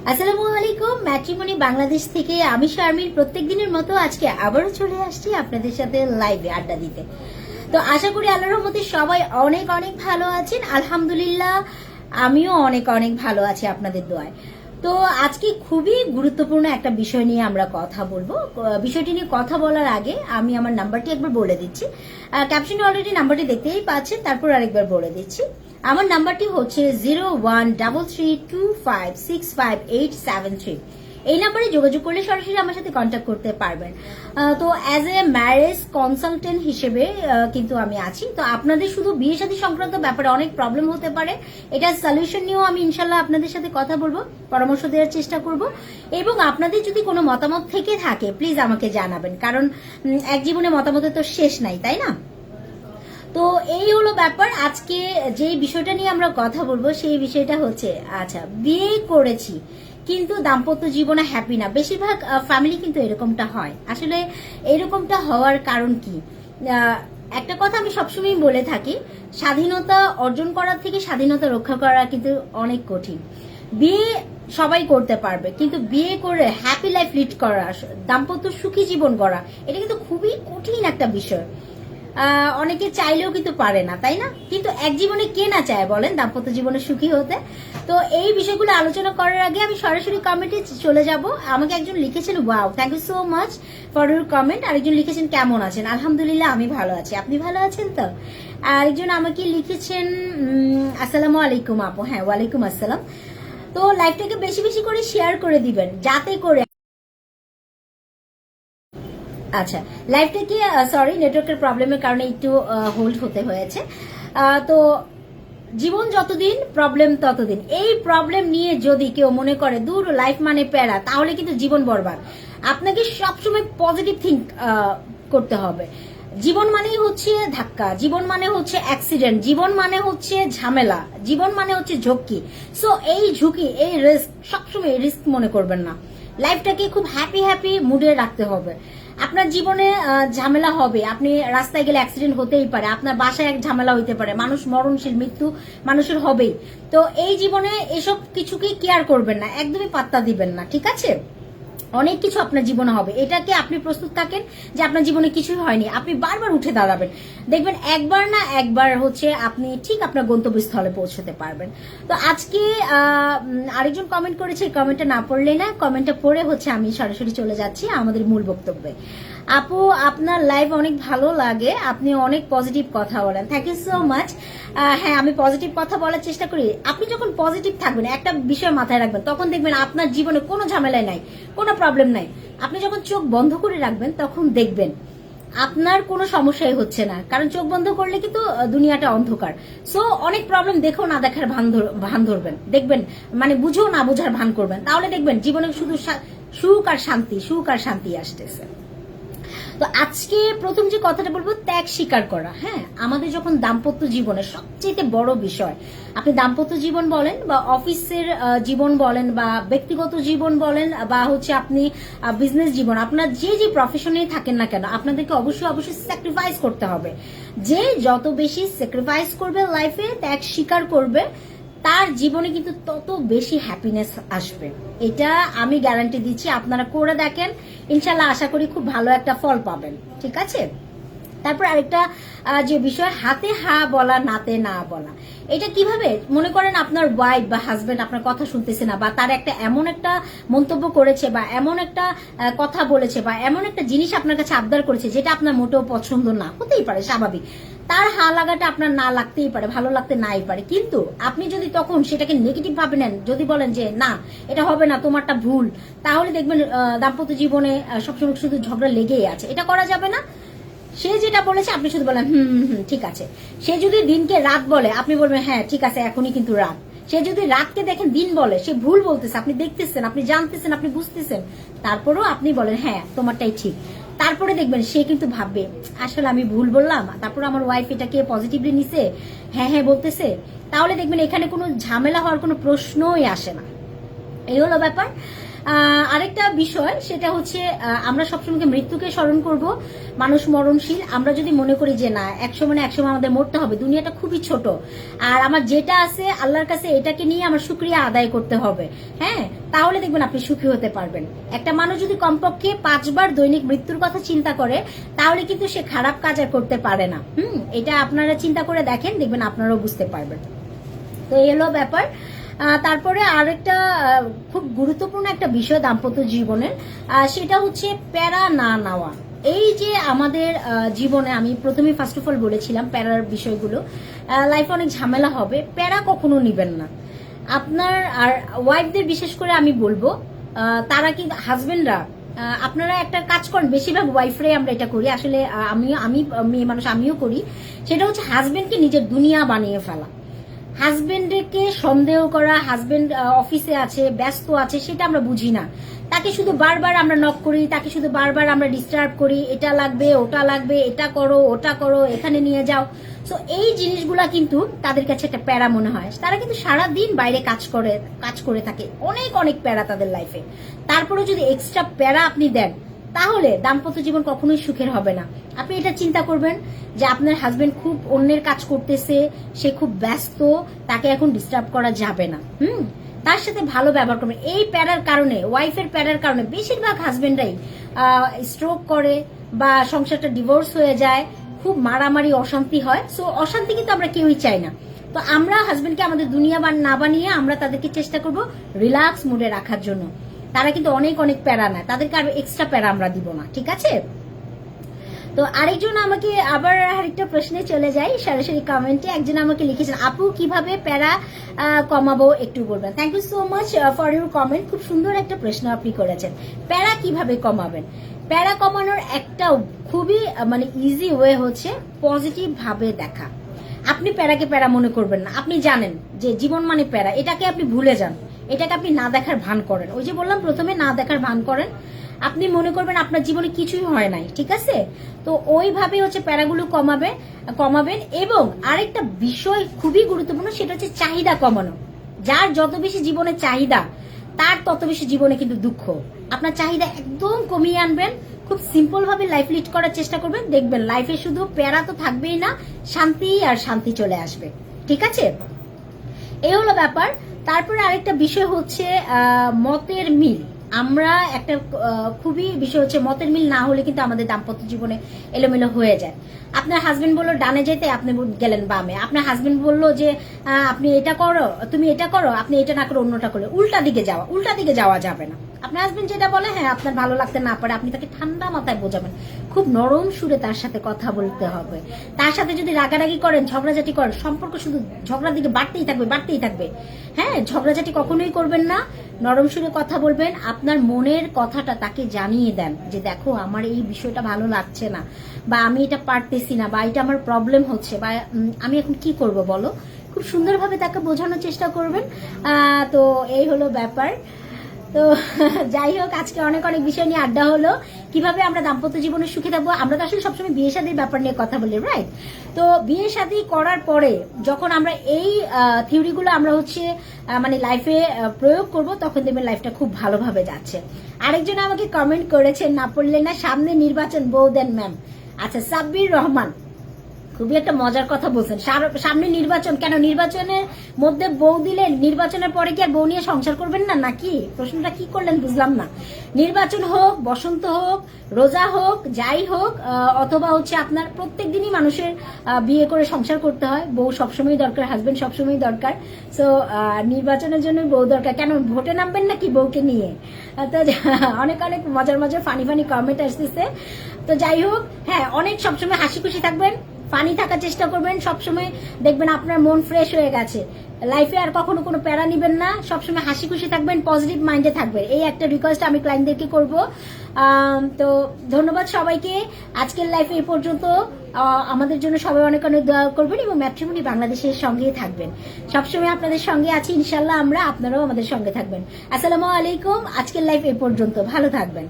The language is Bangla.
আসসালামু আলাইকুম। ম্যাট্রিমনি বাংলাদেশ থেকে আমি শারমিন প্রত্যেক দিনের মতো আজকে আবারও চলে আসছি আপনাদের সাথে লাইভে আড্ডা দিতে। তো আশা করি আল্লাহর রহমতে সবাই অনেক অনেক ভালো আছেন। আলহামদুলিল্লাহ আমিও অনেক অনেক ভালো আছি আপনাদের দোয়ায়। তো আজকে খুবই গুরুত্বপূর্ণ একটা বিষয় নিয়ে আমরা কথা বলবো। বিষয়টি নিয়ে কথা বলার আগে আমি আমার নাম্বারটি একবার বলে দিচ্ছি। ক্যাপশনে অলরেডি নাম্বারটি দেখতেই পাচ্ছেন, তারপর আরেকবার বলে দিচ্ছি। আমার নাম্বারটি হচ্ছে 0133256587 এই নাম্বারে যোগাযোগ করলে সরাসরি আমার সাথে কন্ট্যাক্ট করতে পারবেন। তো অ্যাজ এ ম্যারেজ কনসালটেন্ট হিসেবে কিন্তু আমি আছি। তো আপনাদের শুধু বিয়ে শাদী সংক্রান্ত ব্যাপারে অনেক প্রবলেম হতে পারে, এটা সলিউশন নিয়েও আমি ইনশাল্লাহ আপনাদের সাথে কথা বলবো, পরামর্শ দেওয়ার চেষ্টা করব। এবং আপনাদের যদি কোনো মতামত থেকে থাকে প্লিজ আমাকে জানাবেন, কারণ এক জীবনে মতামতের তো শেষ নাই, তাই না? তো এই হলো ব্যাপার। আজকে যে বিষয়টা নিয়ে আমরা কথা বলবো সেই বিষয়টা হচ্ছে, আচ্ছা, বিয়ে করেছি কিন্তু দাম্পত্য জীবনে হ্যাপি না। বেশিরভাগ ফ্যামিলি কিন্তু এরকমটা হয়। আসলে এরকমটা হওয়ার কারণ কি? একটা কথা আমি সবসময় বলে থাকি, স্বাধীনতা অর্জন করার থেকে স্বাধীনতা রক্ষা করা কিন্তু অনেক কঠিন। বিয়ে সবাই করতে পারবে, কিন্তু বিয়ে করে হ্যাপি লাইফ লিড করা, দাম্পত্য সুখী জীবন গড়া, এটা কিন্তু খুবই কঠিন একটা বিষয়। অনেকে চাইলেও কিন্তু পারে না, তাই না? কিন্তু এক জীবনে কে না চায় বলেন দাম্পত্য জীবনে সুখী হতে? তো এই বিষয়গুলো আলোচনা করার আগে আমি সরাসরি কমেন্টে চলে যাব। আমাকে একজন লিখেছেন, wow, thank you so much for your comment. আরেকজন লিখেছেন, কেমন আছেন? আলহামদুলিল্লাহ আমি ভালো আছি, আপনি ভালো আছেন তো? আরেকজন আমাকে লিখেছেন, আসসালামু আলাইকুম আপু। হ্যাঁ, ওয়ালাইকুম আসসালাম। তো লাইভটাকে বেশি বেশি করে শেয়ার করে দিবেন, যাতে করে, আচ্ছা, লাইভটাকে, সরি নেটওয়ার্কের প্রবলেমের কারণে একটু হোল্ড হতে হয়েছে। তো জীবন যতদিন প্রবলেম ততদিন। এই প্রবলেম নিয়ে যদি কেউ মনে করে দূর লাইফ মানে প্যারা, তাহলে কিন্তু জীবন বরবাদ। আপনাকে সবসময় পজিটিভ থিঙ্ক করতে হবে। জীবন মানেই হচ্ছে ধাক্কা, জীবন মানে হচ্ছে অ্যাক্সিডেন্ট, জীবন মানে হচ্ছে ঝামেলা, জীবন মানে হচ্ছে ঝুঁকি। সো এই ঝুঁকি, এই রিস্ক সবসময় রিস্ক মনে করবেন না। লাইফটাকে খুব হ্যাপি হ্যাপি মুডে রাখতে হবে। আপনার জীবনে ঝামেলা হবে, আপনি রাস্তায় গেলে অ্যাক্সিডেন্ট হতেই পারে, আপনার বাসায় এক ঝামেলা হইতে পারে, মানুষ মরণশীল, মৃত্যু মানুষের হবেই। তো এই জীবনে এসব কিছুকে কেয়ার করবেন না, একদমই পাত্তা দিবেন না, ঠিক আছে? অনেক কিছু আপনার জীবনে হবে, এটাকে আপনি প্রস্তুত থাকেন যে আপনার জীবনে কিছুই হয়নি, আপনি বারবার উঠে দাঁড়াবেন, দেখবেন একবার না একবার হচ্ছে আপনি ঠিক আপনার গন্তব্যস্থলে পৌঁছতে পারবেন। তো আজকে আরেকজন কমেন্ট করেছে, কমেন্টটা না পড়লে না, কমেন্টটা পড়ে হচ্ছে আমি সরাসরি চলে যাচ্ছি আমাদের মূল বক্তব্যে। আপু, আপনার লাইভ অনেক ভালো লাগে, আপনি অনেক পজিটিভ কথা বলেন, থ্যাংক ইউ সো মাচ। হ্যাঁ, আমি পজিটিভ কথা বলার চেষ্টা করি। আপনি যখন পজিটিভ থাকবেন, একটা বিষয় মাথায় রাখবেন, তখন দেখবেন আপনার জীবনে কোনো ঝামেলা নাই, কোনো প্রবলেম নাই। আপনি যখন চোখ বন্ধ করে রাখবেন তখন দেখবেন আপনার কোনো সমস্যাই হচ্ছে না, কারণ চোখ বন্ধ করলে কিন্তু দুনিয়াটা অন্ধকার। সো অনেক প্রবলেম দেখেও না দেখার ভান ধরবেন, দেখবেন মানে বুঝেও না বোঝার ভান করবেন, তাহলে দেখবেন জীবনে শুধু সুখ আর শান্তি, সুখ আর শান্তি আসতেছে। তো আজকে প্রথম যে কথাটা বলবো, ত্যাগ স্বীকার করা। হ্যাঁ, আমাদের যখন দাম্পত্য জীবনের সবচেয়ে বড় বিষয়, আপনি দাম্পত্য জীবন বলেন বা অফিসের জীবন বলেন বা ব্যক্তিগত জীবন বলেন বা হচ্ছে আপনি বিজনেস জীবন, আপনার যে যে প্রফেশনে থাকেন না কেন, আপনাদেরকে অবশ্যই অবশ্যই স্যাক্রিফাইস করতে হবে। যে যত বেশি স্যাক্রিফাইস করবে লাইফে, ত্যাগ স্বীকার করবে, তার জীবনে কিন্তু তত বেশি হ্যাপিনেস আসবে। এটা আমি গ্যারান্টি দিচ্ছি, আপনারা করে দেখেন, ইনশাল্লাহ আশা করি খুব ভালো একটা ফল পাবেন, ঠিক আছে? তারপর আরেকটা যে বিষয়, হাতে হা বলা, নাতে না বলা। এটা কিভাবে? মনে করেন আপনার ওয়াইফ বা হাজবেন্ড আপনার কথা শুনতেছে না, বা তার একটা এমন একটা মন্তব্য করেছে বা এমন একটা কথা বলেছে বা এমন একটা জিনিস আপনার কাছে আবদার করেছে যেটা আপনার মোটেও পছন্দ না, হতেই পারে, স্বাভাবিক। তার হা লাগাটা আপনার না লাগতেই পারে, ভালো লাগতে নাই পারে, কিন্তু আপনি যদি তখন সেটাকে নেগেটিভ ভাবে নেন, যদি বলেন যে না এটা হবে না, তোমারটা ভুল, তাহলে দেখবেন দাম্পত্য জীবনে সবসময় শুধু ঝগড়া লেগেই আছে। এটা করা যাবে না। সে যেটা বলেছে আপনি শুধু বলেন হুম হুম ঠিক আছে। সে যদি দিনকে রাত বলে, আপনি বলবেন হ্যাঁ ঠিক আছে, এখনই কিন্তু রাত। সে যদি রাতকে দেখেন দিন বলে, সে ভুল বলতেছে, আপনি দেখতেছেন, আপনি জানতেছেন, আপনি বুঝতেছেন, তারপরেও আপনি বলেন হ্যাঁ তোমারটাই ঠিক। তারপরে দেখবেন সে কিন্তু ভাববে আসলে আমি ভুল বললাম, তারপরে আমার ওয়াইফ এটাকে পজিটিভলি নিছে, হ্যাঁ হ্যাঁ বলতেছে, তাহলে দেখবেন এখানে কোনো ঝামেলা হওয়ার কোনো প্রশ্নই আসে না। এই হলো ব্যাপার। আরেকটা বিষয় সেটা হচ্ছে আমরা সবসময় মৃত্যুকে স্মরণ করব। মানুষ মরণশীল। আমরা যদি মনে করি যে না একসময় না একসময় আমাদের মরতে হবে, দুনিয়াটা খুবই ছোট, আর আমার যেটা আছে আল্লাহর কাছে এটাকে নিয়ে আমার শুকরিয়া আদায় করতে হবে, হ্যাঁ, তাহলে দেখবেন আপনি সুখী হতে পারবেন। একটা মানুষ যদি কমপক্ষে 5 বার দৈনিক মৃত্যুর কথা চিন্তা করে তাহলে কিন্তু সে খারাপ কাজ আর করতে পারে না। এটা আপনারা চিন্তা করে দেখেন, দেখবেন আপনারাও বুঝতে পারবেন। তো এই হলো ব্যাপার। তারপরে আরেকটা খুব গুরুত্বপূর্ণ একটা বিষয় দাম্পত্য জীবনের, সেটা হচ্ছে প্যারা না নেওয়া। এই যে আমাদের জীবনে আমি প্রথমে ফার্স্ট অফ অল বলেছিলাম প্যারার বিষয়গুলো, লাইফে অনেক ঝামেলা হবে, প্যারা কখনো নিবেন না আপনার। আর ওয়াইফদের বিশেষ করে আমি বলবো, তারা কিন্তু হাজবেন্ডরা আপনারা একটা কাজ করেন, বেশিরভাগ ওয়াইফরে আমরা এটা করি, আসলে আমি মেয়ে মানুষ আমিও করি, সেটা হচ্ছে হাজবেন্ডকে নিজের দুনিয়া বানিয়ে ফেলা। হাজবেন্ডকে সন্দেহ করা, হাজবেন্ড অফিসে আছে, ব্যস্ত আছে, সেটা আমরা বুঝি না। তাকে শুধু বারবার আমরা নক করি, তাকে শুধু বারবার আমরা ডিস্টার্ব করি, এটা লাগবে ওটা লাগবে, এটা করো ওটা করো, এখানে নিয়ে যাও। সো এই জিনিসগুলা কিন্তু তাদের কাছে একটা প্যারা মনে হয়। তারা কিন্তু সারাদিন বাইরে কাজ করে থাকে, অনেক অনেক প্যারা তাদের লাইফে। তারপরে যদি এক্সট্রা প্যারা আপনি দেন তাহলে দাম্পত্য জীবন কখনোই সুখের হবে না। আপনি এটা চিন্তা করবেন যে আপনার হাজবেন্ড খুব অন্যের কাজ করতেছে, সে খুব ব্যস্ত, তাকে এখন ডিস্টার্ব করা যাবে না। তার সাথে ভালো ব্যবহার করবেন। এই প্যারার কারণে, ওয়াইফের প্যারার কারণে বেশিরভাগ হাজবেন্ডরাই স্ট্রোক করে বা সংসারটা ডিভোর্স হয়ে যায়, খুব মারামারি অশান্তি হয়। সো অশান্তি কিন্তু আমরা কেউই চাই না। তো আমরা হাজবেন্ডকে আমাদের দুনিয়া না বানিয়ে আমরা তাদেরকে চেষ্টা করব রিল্যাক্স মুডে রাখার জন্য। তারা কিন্তু অনেক অনেক প্যারা নেয়, তাদেরকে আর এক্সট্রা প্যারা আমরা দিব না, ঠিক আছে? তো আরেকজন আমাকে আবার আরেকটা প্রশ্নে চলে যাই, সরাসরি কমেন্টে একজন আমাকে লিখেছেন, আপু কিভাবে প্যারা কমাবো একটু বলবেন। Thank you so much for your comment. খুব সুন্দর একটা প্রশ্ন আপনি করেছেন। প্যারা কিভাবে কমাবেন? প্যারা কমানোর একটা খুবই মানে ইজি ওয়ে হচ্ছে পজিটিভ ভাবে দেখা। আপনি প্যারাকে প্যারা মনে করবেন না। আপনি জানেন যে জীবন মানে প্যারা, এটাকে আপনি ভুলে যান, এটাকে আপনি না দেখার ভান করেন। ওই যে বললাম প্রথমে, না দেখার ভান করেন। আপনি মনে করবেন আপনার জীবনে কিছুই হয় নাই, ঠিক আছে? তো ওইভাবে হচ্ছে প্যারাগুলো কমাবেন। এবং আরেকটা বিষয় খুবই গুরুত্বপূর্ণ, সেটা হচ্ছে চাহিদা কমানো। যার যত বেশি জীবনে চাহিদা তার তত বেশি জীবনে কিন্তু দুঃখ। আপনার চাহিদা একদম কমিয়ে আনবেন, খুব সিম্পল ভাবে লাইফ লিড করার চেষ্টা করবেন, দেখবেন লাইফে শুধু প্যারা তো থাকবেই না, শান্তি আর শান্তি চলে আসবে, ঠিক আছে? এই হলো ব্যাপার। তারপরে আরেকটা বিষয় হচ্ছে মতের মিল। আমরা একটা খুবই বিষয় হচ্ছে মতের মিল না হলে কিন্তু আমাদের দাম্পত্য জীবনে এলোমেলো হয়ে যায়। আপনার হাজবেন্ড বললো ডানে যেতে, আপনি গেলেন বামে। আপনার হাজবেন্ড বললো যে আপনি এটা করো, তুমি এটা করো, আপনি এটা না করে অন্যটা করলে, উল্টা দিকে যাওয়া যাবে না। আপনার হাজবেন্ড যেটা বলে, হ্যাঁ আপনার ভালো লাগতে না পারে, আপনি তাকে ঠান্ডা মাথায় বোঝাবেন, খুব নরম সুরে তার সাথে কথা বলতে হবে। তার সাথে যদি রাগারাগি করেন, ঝগড়াঝাটি করেন, সম্পর্ক শুধু ঝগড়ার দিকে বাড়তেই থাকবে। হ্যাঁ, ঝগড়াঝাটি কখনোই করবেন না, নরম সুরে কথা বলবেন। আপনার মনের কথাটা তাকে জানিয়ে দেন যে দেখো আমার এই বিষয়টা ভালো লাগছে না, বা আমি এটা পারতেছি না, বা এটা আমার প্রবলেম হচ্ছে, বা আমি এখন কি করব বলো। খুব সুন্দরভাবে তাকে বোঝানোর চেষ্টা করবেন। তো এই হলো ব্যাপার। তো যাই হোক, আজকে অনেক অনেক বিষয় নিয়ে আড্ডা হলো, কিভাবে আমরা দাম্পত্য জীবনে সুখী থাকবো। আমরা তো আসলে সবসময় বিয়ে শাদীর ব্যাপার নিয়ে কথা বলি, রাইট? তো বিয়ে শাদী করার পরে যখন আমরা এই থিওরিগুলো আমরা হচ্ছে মানে লাইফে প্রয়োগ করব, তখন দেখবেন লাইফটা খুব ভালোভাবে যাচ্ছে। আরেকজন আমাকে কমেন্ট করেছেন, না পড়লে না, সামনে নির্বাচন, বউ দেন ম্যাম। আচ্ছা, সাব্বির রহমান খুবই একটা মজার কথা বলছেন। সামনে নির্বাচন, কেন নির্বাচনের মধ্যে বউ দিলেন? নির্বাচনের পরে কি আর বউ নিয়ে সংসার করবেন না নাকি? প্রশ্নটা কি করলেন বুঝলাম না। নির্বাচন হোক, বসন্ত হোক, রোজা হোক, যাই হোক, অথবা হচ্ছে আপনার প্রত্যেক দিনই মানুষের বিয়ে করে সংসার করতে হয়, বউ সবসময় দরকার, হাজবেন্ড সবসময় দরকার। সো নির্বাচনের জন্য বউ দরকার। কেন ভোটে নামবেন নাকি বউকে নিয়ে? তো অনেক অনেক মজার ফানি কমেন্ট আসতেছে। তো যাই হোক, হ্যাঁ, অনেক সবসময় হাসি খুশি থাকবেন, ফানি থাকার চেষ্টা করবেন, সবসময় দেখবেন আপনার মন ফ্রেশ হয়ে গেছে। লাইফে আর কখনো কোনো প্যারা নিবেন না, সবসময় হাসি খুশি থাকবেন, পজিটিভ মাইন্ডে থাকবেন। এই একটা রিকোয়েস্ট আমি ক্লায়েন্টদেরকে করব। তো ধন্যবাদ সবাইকে। আজকের লাইফে এই পর্যন্ত। আমাদের জন্য সবাই অনেক অনেক দোয়া করবেন এবং ম্যাট্রিমনি বাংলাদেশের সঙ্গেই থাকবেন। সবসময় আপনাদের সঙ্গে আছি ইনশাল্লাহ, আপনারাও আমাদের সঙ্গে থাকবেন। আসসালামু আলাইকুম। আজকের লাইফ এই পর্যন্ত, ভালো থাকবেন।